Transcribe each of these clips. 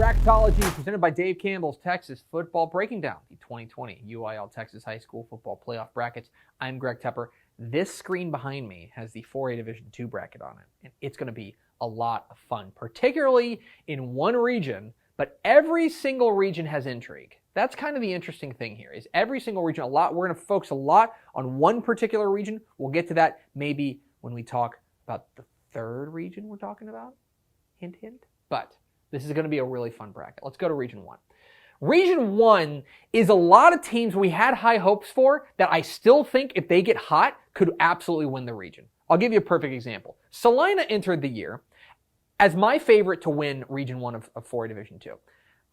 Bracketology presented by Dave Campbell's Texas Football, breaking down the 2020 UIL Texas High School Football Playoff brackets. I'm Greg Tepper. This screen behind me has the 4A Division II bracket on it, and it's going to be a lot of fun, particularly in one region, but every single region has intrigue. That's kind of the interesting thing here, is every single region, we're going to focus a lot on one particular region. We'll get to that maybe when we talk about the third region we're talking about. Hint, hint. But this is going to be a really fun bracket. Let's go to Region 1. Region 1 is a lot of teams we had high hopes for that I still think, if they get hot, could absolutely win the region. I'll give you a perfect example. Salina entered the year as my favorite to win Region 1 of 4A Division II.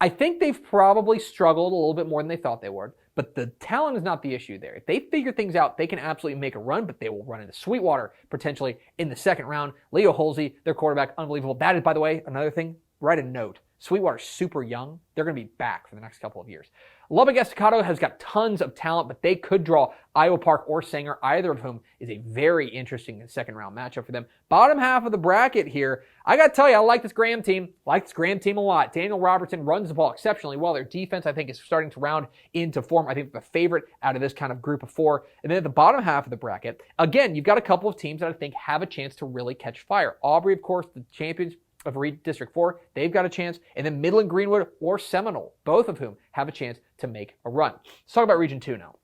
I think they've probably struggled a little bit more than they thought they would, but the talent is not the issue there. If they figure things out, they can absolutely make a run, but they will run into Sweetwater potentially in the second round. Leo Holsey, their quarterback, unbelievable. That is, by the way, another thing. Write a note. Sweetwater's super young. They're going to be back for the next couple of years. Lubbock Estacado has got tons of talent, but they could draw Iowa Park or Sanger, either of whom is a very interesting second-round matchup for them. Bottom half of the bracket here, I got to tell you, I like this Graham team. I like this Graham team a lot. Daniel Robertson runs the ball exceptionally well. Their defense, I think, is starting to round into form. I think the favorite out of this kind of group of four. And then at the bottom half of the bracket, again, you've got a couple of teams that I think have a chance to really catch fire. Aubrey, of course, the champions of District 4, they've got a chance. And then Midland Greenwood or Seminole, both of whom have a chance to make a run. Let's talk about Region 2 now.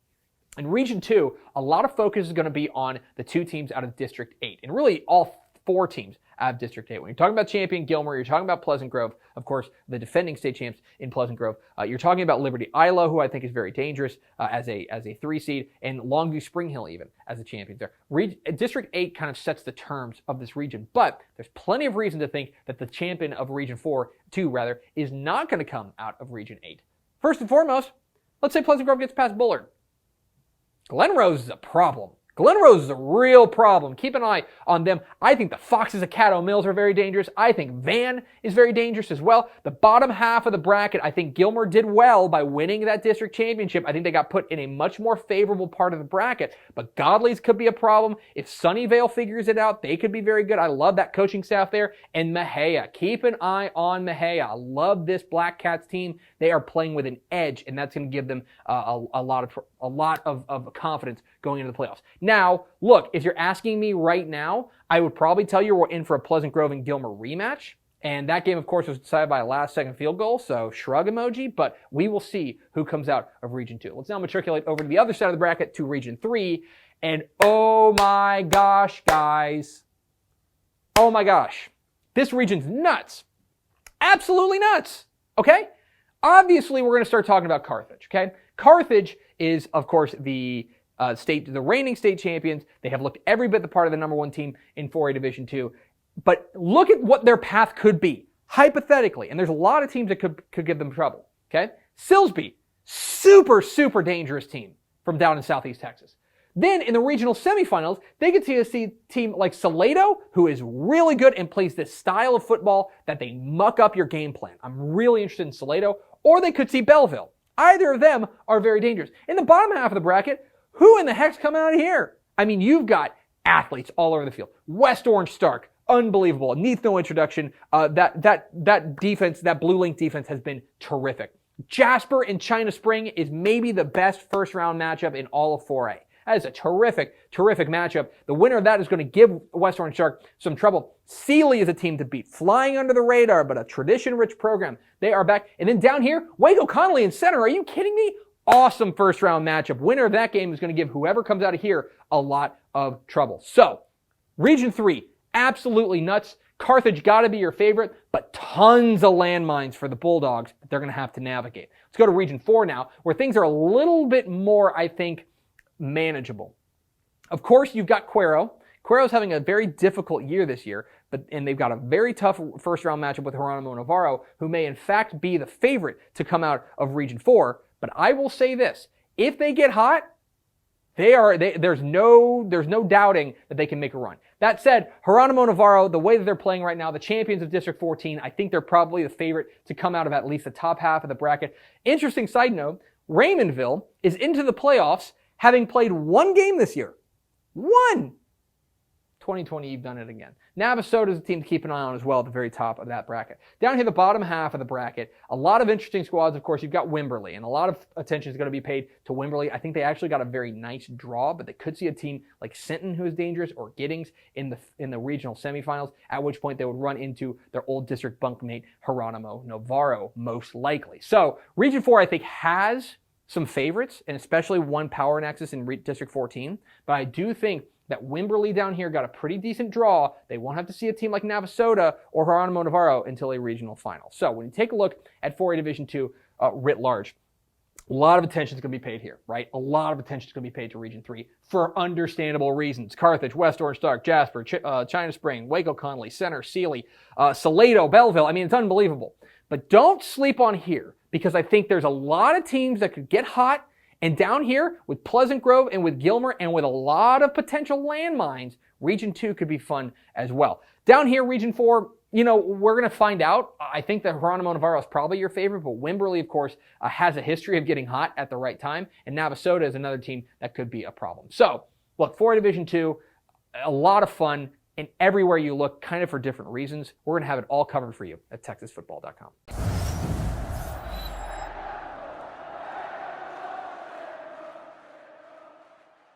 In Region 2, a lot of focus is going to be on the two teams out of District 8, and really all four teams out of District 8. When you're talking about champion Gilmer, you're talking about Pleasant Grove, of course, the defending state champs in Pleasant Grove. You're talking about Liberty Isla, who I think is very dangerous as a 3 seed, and Longview Spring Hill even as the champions there. District 8 kind of sets the terms of this region, but there's plenty of reason to think that the champion of Region 2 is not going to come out of Region 8. First and foremost, let's say Pleasant Grove gets past Bullard. Glen Rose is a problem. Glen Rose is a real problem. Keep an eye on them. I think the Foxes of Caddo Mills are very dangerous. I think Van is very dangerous as well. The bottom half of the bracket, I think Gilmer did well by winning that district championship. I think they got put in a much more favorable part of the bracket. But Godley's could be a problem. If Sunnyvale figures it out, they could be very good. I love that coaching staff there. And Mejia. Keep an eye on Mejia. I love this Black Cats team. They are playing with an edge, and that's going to give them a lot of confidence going into the playoffs. Now, look, if you're asking me right now, I would probably tell you we're in for a Pleasant Grove and Gilmer rematch. And that game, of course, was decided by a last-second field goal, so shrug emoji. But we will see who comes out of Region 2. Let's now matriculate over to the other side of the bracket to Region 3. And oh my gosh, guys. Oh my gosh. This region's nuts. Absolutely nuts. Okay? Obviously, we're going to start talking about Carthage, okay? Carthage is, of course, the reigning state champions. They have looked every bit the part of the number one team in 4A Division II. But look at what their path could be, hypothetically. And there's a lot of teams that could give them trouble, okay? Silsbee, super, super dangerous team from down in Southeast Texas. Then in the regional semifinals, they get to see a team like Salado, who is really good and plays this style of football that they muck up your game plan. I'm really interested in Salado. Or they could see Belleville. Either of them are very dangerous. In the bottom half of the bracket, who in the heck's coming out of here? I mean, you've got athletes all over the field. West Orange Stark, unbelievable. Needs no introduction. That defense, that Blue Link defense has been terrific. Jasper and China Spring is maybe the best first-round matchup in all of 4A. That is a terrific, terrific matchup. The winner of that is going to give West Orange Shark some trouble. Sealy is a team to beat. Flying under the radar, but a tradition-rich program. They are back. And then down here, Waco Connolly in center. Are you kidding me? Awesome first-round matchup. Winner of that game is going to give whoever comes out of here a lot of trouble. So, Region 3, absolutely nuts. Carthage got to be your favorite, but tons of landmines for the Bulldogs that they're going to have to navigate. Let's go to Region 4 now, where things are a little bit more, I think, manageable. Of course, you've got Cuero. Cuero's having a very difficult year this year, and they've got a very tough first-round matchup with Geronimo Navarro, who may in fact be the favorite to come out of Region 4. But I will say this, if they get hot, there's no doubting that they can make a run. That said, Geronimo Navarro, the way that they're playing right now, the champions of District 14, I think they're probably the favorite to come out of at least the top half of the bracket. Interesting side note, Raymondville is into the playoffs having played one game this year. One! 2020, you've done it again. Navasota is a team to keep an eye on as well at the very top of that bracket. Down here, the bottom half of the bracket, a lot of interesting squads. Of course, you've got Wimberley, and a lot of attention is going to be paid to Wimberley. I think they actually got a very nice draw, but they could see a team like Sinton, who is dangerous, or Giddings in the regional semifinals, at which point they would run into their old district bunkmate, Geronimo Navarro, most likely. So, Region 4, I think, has some favorites, and especially one power nexus in District 14, but I do think that Wimberley down here got a pretty decent draw. They won't have to see a team like Navasota or Geronimo Navarro until a regional final. So when you take a look at 4A Division II writ large, a lot of attention is going to be paid here, right? A lot of attention is going to be paid to Region 3 for understandable reasons. Carthage, West Orange Stark, Jasper, China Spring, Waco Conley, Center, Sealy, Salado, Belleville. I mean, it's unbelievable. But don't sleep on here, because I think there's a lot of teams that could get hot. And down here, with Pleasant Grove and with Gilmer and with a lot of potential landmines, Region 2 could be fun as well. Down here, Region 4, we're going to find out. I think that Geronimo Navarro is probably your favorite, but Wimberley, of course, has a history of getting hot at the right time, and Navasota is another team that could be a problem. So, look, 4A Division 2, a lot of fun, and everywhere you look, kind of for different reasons. We're going to have it all covered for you at TexasFootball.com.